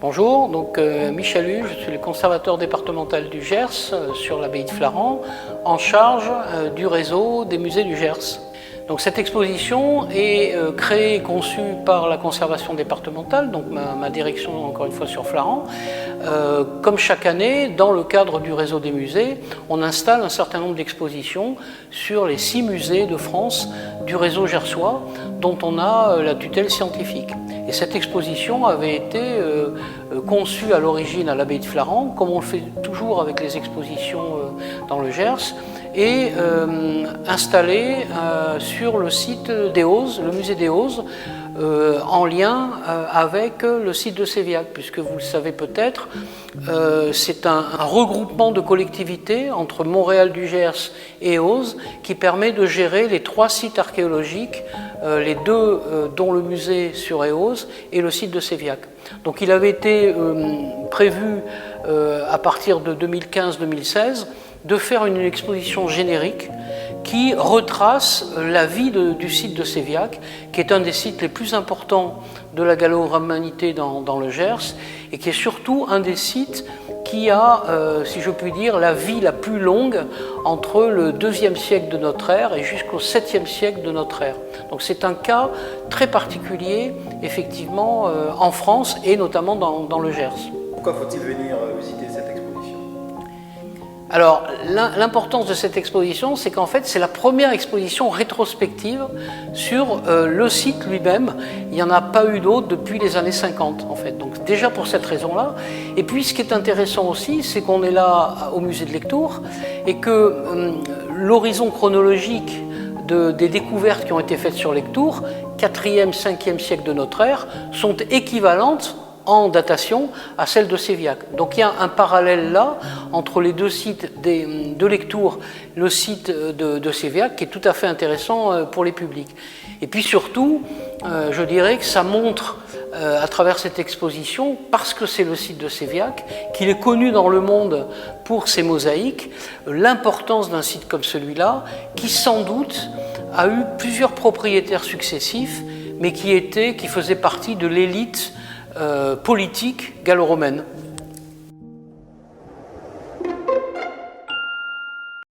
Bonjour, donc Michel Hu, je suis le conservateur départemental du Gers sur l'abbaye de Flaran, en charge du réseau des musées du Gers. Donc cette exposition est créée et conçue par la conservation départementale, donc ma direction encore une fois sur Flaran. Comme chaque année, dans le cadre du réseau des musées, on installe un certain nombre d'expositions sur les 6 musées de France du réseau gersois dont on a la tutelle scientifique. Et cette exposition avait été conçue à l'origine à l'abbaye de Flaran, comme on le fait toujours avec les expositions dans le Gers, et installée sur le site d'Eauze, le musée d'Eauze, en lien avec le site de Séviac, puisque vous le savez peut-être, c'est un regroupement de collectivités entre Montréal du Gers et Eauze qui permet de gérer les 3 sites archéologiques, les 2 dont le musée sur Eauze et le site de Séviac. Donc il avait été prévu à partir de 2015-2016 de faire une exposition générique qui retrace la vie du site de Séviac, qui est un des sites les plus importants de la gallo-romanité dans le Gers, et qui est surtout un des sites qui a, si je puis dire, la vie la plus longue entre le 2e siècle de notre ère et jusqu'au 7e siècle de notre ère. Donc c'est un cas très particulier, effectivement, en France et notamment dans le Gers. Pourquoi faut-il venir visiter cette exposition ? Alors, l'importance de cette exposition, c'est qu'en fait, c'est la première exposition rétrospective sur le site lui-même. Il n'y en a pas eu d'autres depuis les années 50, en fait. Donc, déjà pour cette raison-là. Et puis, ce qui est intéressant aussi, c'est qu'on est là au musée de Lectoure et que l'horizon chronologique des découvertes qui ont été faites sur Lectoure, 4e, 5e siècle de notre ère, sont équivalentes en datation à celle de Séviac. Donc il y a un parallèle là entre les 2 sites de Lectoure, le site de Séviac, qui est tout à fait intéressant pour les publics. Et puis surtout, je dirais que ça montre à travers cette exposition, parce que c'est le site de Séviac, qu'il est connu dans le monde pour ses mosaïques, l'importance d'un site comme celui-là, qui sans doute a eu plusieurs propriétaires successifs, mais qui faisait partie de l'élite politique gallo-romaine.